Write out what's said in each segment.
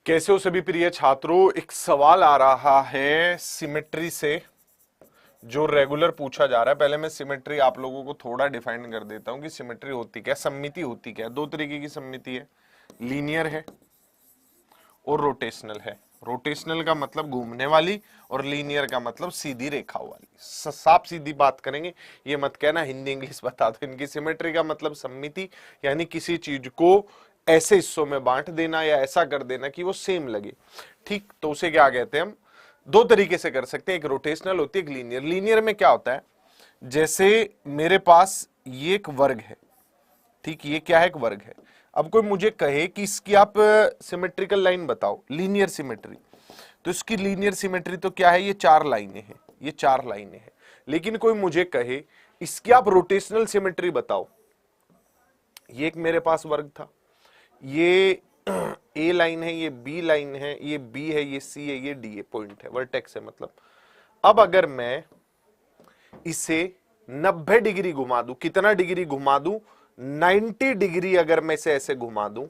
कैसे हो सभी प्रिय छात्रों। एक सवाल आ रहा है सिमेट्री से जो रेगुलर पूछा जा रहा है। पहले मैं सिमेट्री आप लोगों को थोड़ा डिफाइन कर देता हूं कि सिमेट्री होती क्या, सममिति होती क्या। दो तरीके की सममिति है, लीनियर है और रोटेशनल है। रोटेशनल का मतलब घूमने वाली और लीनियर का मतलब सीधी रेखाओं वाली। साफ सीधी बात करेंगे, ये मत कहना हिंदी इंग्लिश बता दो इनकी। सिमेट्री का मतलब सममिति, यानी किसी चीज को ऐसे हिस्सों में बांट देना या ऐसा कर देना कि वो सेम लगे। ठीक, तो उसे क्या कहते हैं हम? दो तरीके से कर सकते हैं, एक रोटेशनल होती है, एक लीनियर। लीनियर में क्या होता है, जैसे मेरे पास ये एक वर्ग है, ठीक, ये क्या है, एक वर्ग है। अब कोई मुझे कहे कि इसकी आप सिमेट्रिकल लाइन बताओ, लीनियर सिमेट्री, तो इसकी लीनियर सिमेट्री तो क्या है, ये चार लाइनें हैं, ये चार लाइनें हैं। लेकिन कोई मुझे कहे इसकी आप रोटेशनल सिमेट्री बताओ, ये एक मेरे पास वर्ग था, ये ए लाइन है, ये बी लाइन है, ये बी है, ये सी है, ये डी है, पॉइंट है, वर्टेक्स है मतलब। अब अगर मैं इसे 90 डिग्री घुमा दूं, कितना डिग्री घुमा दूं, 90 डिग्री अगर मैं इसे ऐसे घुमा दूं,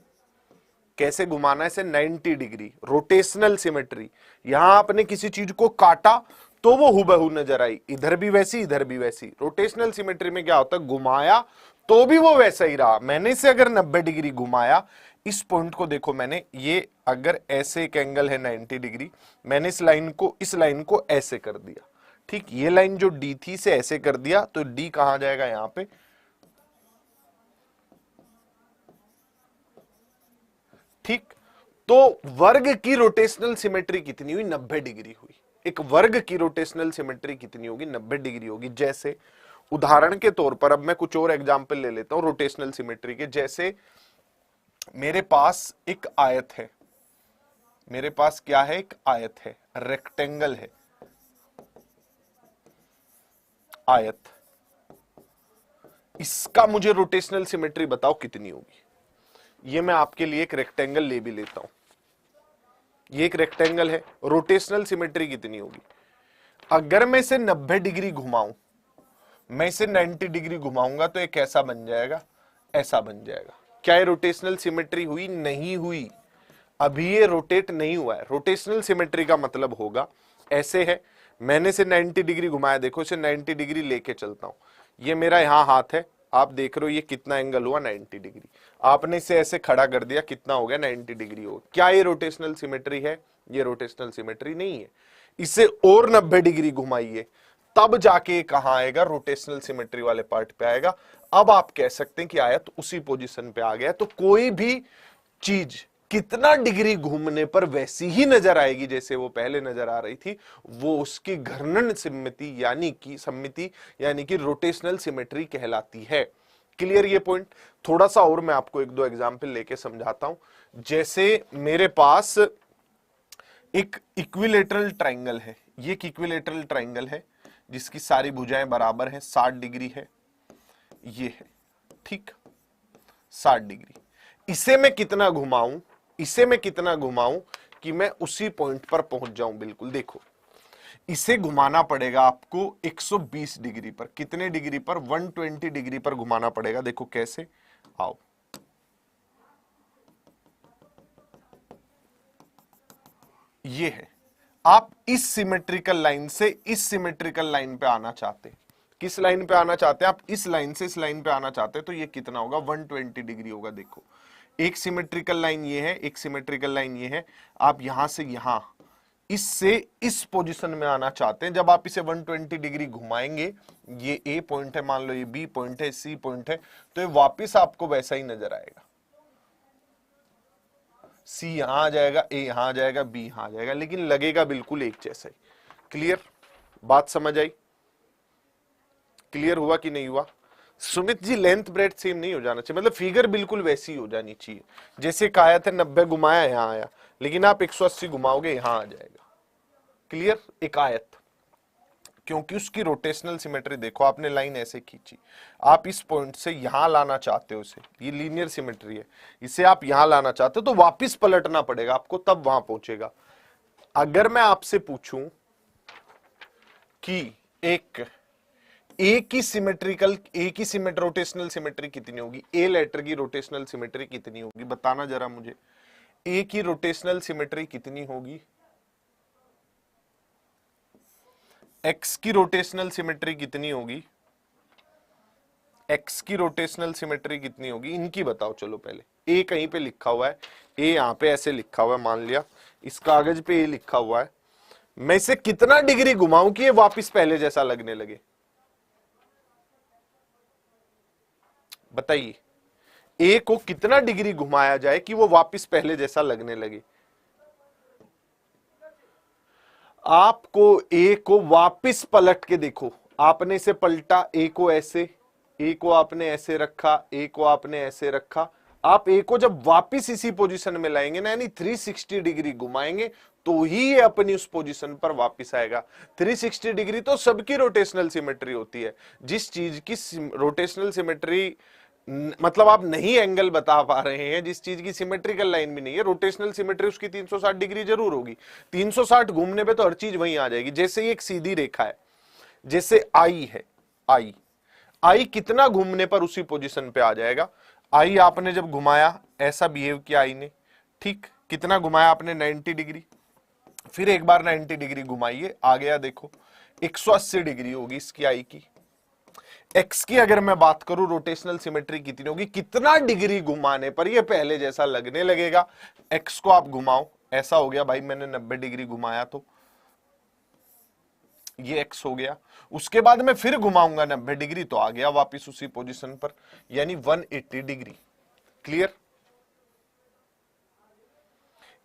कैसे घुमाना है इसे, 90 डिग्री, रोटेशनल सिमेट्री। यहां आपने किसी चीज को काटा तो वो हुबहू नजर आई, इधर भी वैसी इधर भी वैसी। रोटेशनल सिमेट्री में क्या होता है, घुमाया तो भी वो वैसा ही रहा। मैंने इसे अगर 90 डिग्री घुमाया, इस पॉइंट को देखो, मैंने ये अगर ऐसे एक एंगल है 90 डिग्री, मैंने इस लाइन को ऐसे कर दिया, ठीक, ये लाइन जो डी थी इसे ऐसे कर दिया, तो डी कहां जाएगा, यहां पे। ठीक, तो वर्ग की रोटेशनल सिमेट्री कितनी हुई, 90 डिग्री हुई। एक वर्ग की रोटेशनल सिमेट्री कितनी होगी, 90 डिग्री होगी। जैसे उदाहरण के तौर पर, अब मैं कुछ और एग्जांपल ले लेता हूं रोटेशनल सिमेट्री के। जैसे मेरे पास एक आयत है, मेरे पास क्या है, एक आयत है, रेक्टेंगल है, आयत। इसका मुझे रोटेशनल सिमेट्री बताओ कितनी होगी। ये मैं आपके लिए एक रेक्टेंगल ले भी लेता हूं, ये एक रेक्टेंगल है, रोटेशनल सिमेट्री कितनी होगी। अगर मैं इसे 90 डिग्री घुमाऊं, मैं इसे 90 डिग्री घुमाऊंगा तो ये कैसा बन जाएगा, ऐसा बन जाएगा। क्या ये रोटेशनल सिमेट्री हुई, नहीं हुई, अभी ये रोटेट नहीं हुआ है। रोटेशनल सिमेट्री का मतलब होगा ऐसे है, मैंने इसे 90 डिग्री घुमाया, देखो इसे 90 डिग्री लेके चलता हूं, ये मेरा यहां हाथ है, आप देख रहे हो ये कितना एंगल हुआ, 90 डिग्री। आपने इसे ऐसे खड़ा कर दिया, कितना हो गया, 90 डिग्री हो गया। क्या ये रोटेशनल सिमेट्री है, ये रोटेशनल सिमेट्री नहीं है। इसे और 90 डिग्री घुमाइए, तब जाके कहां आएगा, रोटेशनल सिमेट्री वाले पार्ट पे आएगा। अब आप कह सकते हैं कि आयत उसी पोजीशन पे आ गया। तो कोई भी चीज कितना डिग्री घूमने पर वैसी ही नजर आएगी जैसे वो पहले नजर आ रही थी, वो उसकी घर्षण सममिति यानी कि रोटेशनल सिमेट्री कहलाती है। क्लियर ये पॉइंट? थोड़ा सा और मैं आपको एक दो एग्जांपल लेके समझाता हूं। जैसे मेरे पास एक इक्विलेटरल ट्राइंगल है, ये एक इक्विलेटरल ट्राइंगल है जिसकी सारी भुजाएं बराबर है, 60 डिग्री है, ये है, ठीक, 60 डिग्री। इसे मैं कितना घुमाऊं, इसे मैं कितना घुमाऊं कि मैं उसी पॉइंट पर पहुंच जाऊं। बिल्कुल देखो, इसे घुमाना पड़ेगा आपको 120 डिग्री पर। कितने डिग्री पर, 120 डिग्री पर घुमाना पड़ेगा। देखो कैसे, आओ, ये है। आप इस सिमेट्रिकल लाइन से इस सिमेट्रिकल लाइन पे आना चाहते हैं, किस लाइन पे आना चाहते हैं आप, इस लाइन से इस लाइन पे आना चाहते हैं, तो ये कितना होगा, 120 डिग्री होगा। देखो एक सिमेट्रिकल लाइन ये है, एक सिमेट्रिकल लाइन ये है। आप यहां से यहां, इससे इस पोजीशन में आना चाहते हैं। जब आप इसे 120 डिग्री घुमाएंगे, ये ए पॉइंट है, मान लो ये बी पॉइंट है, सी पॉइंट है, तो ये वापिस आपको वैसा ही नजर आएगा। सी यहां आ जाएगा, ए यहां आ जाएगा, बी यहां आ जाएगा, लेकिन लगेगा बिल्कुल एक जैसा ही। क्लियर? बात समझ आई? क्लियर हुआ कि नहीं हुआ? Sumit ji, length bread same नहीं हो जाना चाहिए, मतलब फिगर बिल्कुल वैसी हो जानी चाहिए। जैसे कहा था 90 घुमाया यहां आया, लेकिन आप 180 घुमाओगे यहां आ जाएगा। क्लियर? एक आयत, क्योंकि उसकी रोटेशनल सिमेट्री देखो, आपने लाइन ऐसे खींची, आप इस पॉइंट से यहां लाना चाहते हो इसे, ये लीनियर सिमेट्री है, इसे आप यहां लाना चाहते हो तो वापिस पलटना पड़ेगा आपको, तब वहां पहुंचेगा। अगर मैं आपसे पूछूं कि एक रोटेशनल सिमेट्री कितनी होगी, ए लेटर की रोटेशनल सिमेट्री कितनी होगी, बताना जरा मुझे। ए की रोटेशनल सिमेट्री कितनी होगी? एक्स की रोटेशनल सिमेट्री कितनी होगी? एक्स की रोटेशनल सिमेट्री कितनी होगी? इनकी बताओ। चलो पहले ए कहीं पे लिखा हुआ है, ए यहां पे ऐसे लिखा हुआ है, मान लिया इस कागज पे ए लिखा हुआ है, मैं इसे कितना डिग्री घुमाऊं कि ये वापस पहले जैसा लगने लगे? बताइए, ए को कितना डिग्री घुमाया जाए कि वो वापस पहले जैसा लगने लगे? आपको ए को वापस पलट के देखो, आपने इसे पलटा, ए को ऐसे, ए को आपने ऐसे रखा, ए को आपने ऐसे रखा, आप ए को जब वापस इसी पोजीशन में लाएंगे ना, यानी 360 डिग्री घुमाएंगे तो ही ये अपनी उस पोजीशन पर वापस आएगा। 360 डिग्री तो सबकी रोटेशनल सिमेट्री होती है। जिस चीज की रोटेशनल सिमेट्री मतलब आप नहीं एंगल बता पा रहे हैं, जिस चीज की सिमेट्रिकल लाइन भी नहीं है, रोटेशनल सिमेट्री उसकी 360 डिग्री जरूर होगी। 360 घूमने पे तो हर चीज वहीं आ जाएगी। जैसे ये एक सीधी रेखा है, जैसे आई है, आई आई कितना घूमने पर उसी पोजीशन पे आ जाएगा? आई आपने जब घुमाया ऐसा बिहेव किया आई ने, ठीक, कितना घुमाया आपने? 90 डिग्री। फिर एक बार 90 डिग्री घुमाइए, आ गया, देखो 180 डिग्री होगी इसकी आई की। एक्स की अगर मैं बात करूं रोटेशनल सिमेट्री कितनी होगी? कितना डिग्री घुमाने पर ये पहले जैसा लगने लगेगा? एक्स को आप घुमाओ, ऐसा हो गया भाई, मैंने 90 डिग्री घुमाया तो ये एक्स हो गया। उसके बाद मैं फिर घुमाऊंगा 90 डिग्री तो आ गया वापस उसी पोजीशन पर, यानी 180 डिग्री। क्लियर?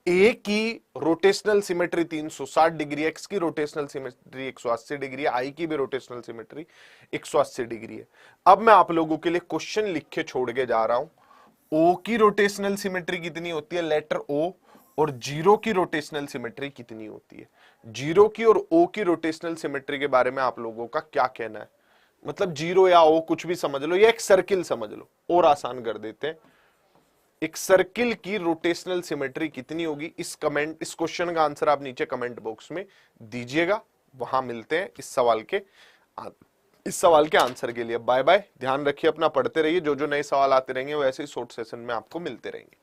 ए की रोटेशनल सिमेट्री 360 डिग्री, एक्स की रोटेशनल सिमेट्री 180 डिग्री, आई की भी रोटेशनल सिमेट्री 180 डिग्री है। अब मैं आप लोगों के लिए क्वेश्चन लिख के छोड़ के जा रहा हूं। ओ की रोटेशनल सिमेट्री कितनी होती है, लेटर ओ, और जीरो की रोटेशनल सिमेट्री कितनी होती है? जीरो की और ओ की रोटेशनल सिमेट्री के बारे में आप लोगों का क्या कहना है? मतलब जीरो या ओ कुछ भी समझ लो, या एक सर्किल समझ लो, और आसान कर देते हैं। एक सर्किल की रोटेशनल सिमेट्री कितनी होगी? इस क्वेश्चन का आंसर आप नीचे कमेंट बॉक्स में दीजिएगा। वहां मिलते हैं इस सवाल के आंसर के लिए। बाय बाय, ध्यान रखिए अपना, पढ़ते रहिए। जो जो नए सवाल आते रहेंगे वो ऐसे ही शॉर्ट सेशन में आपको मिलते रहेंगे।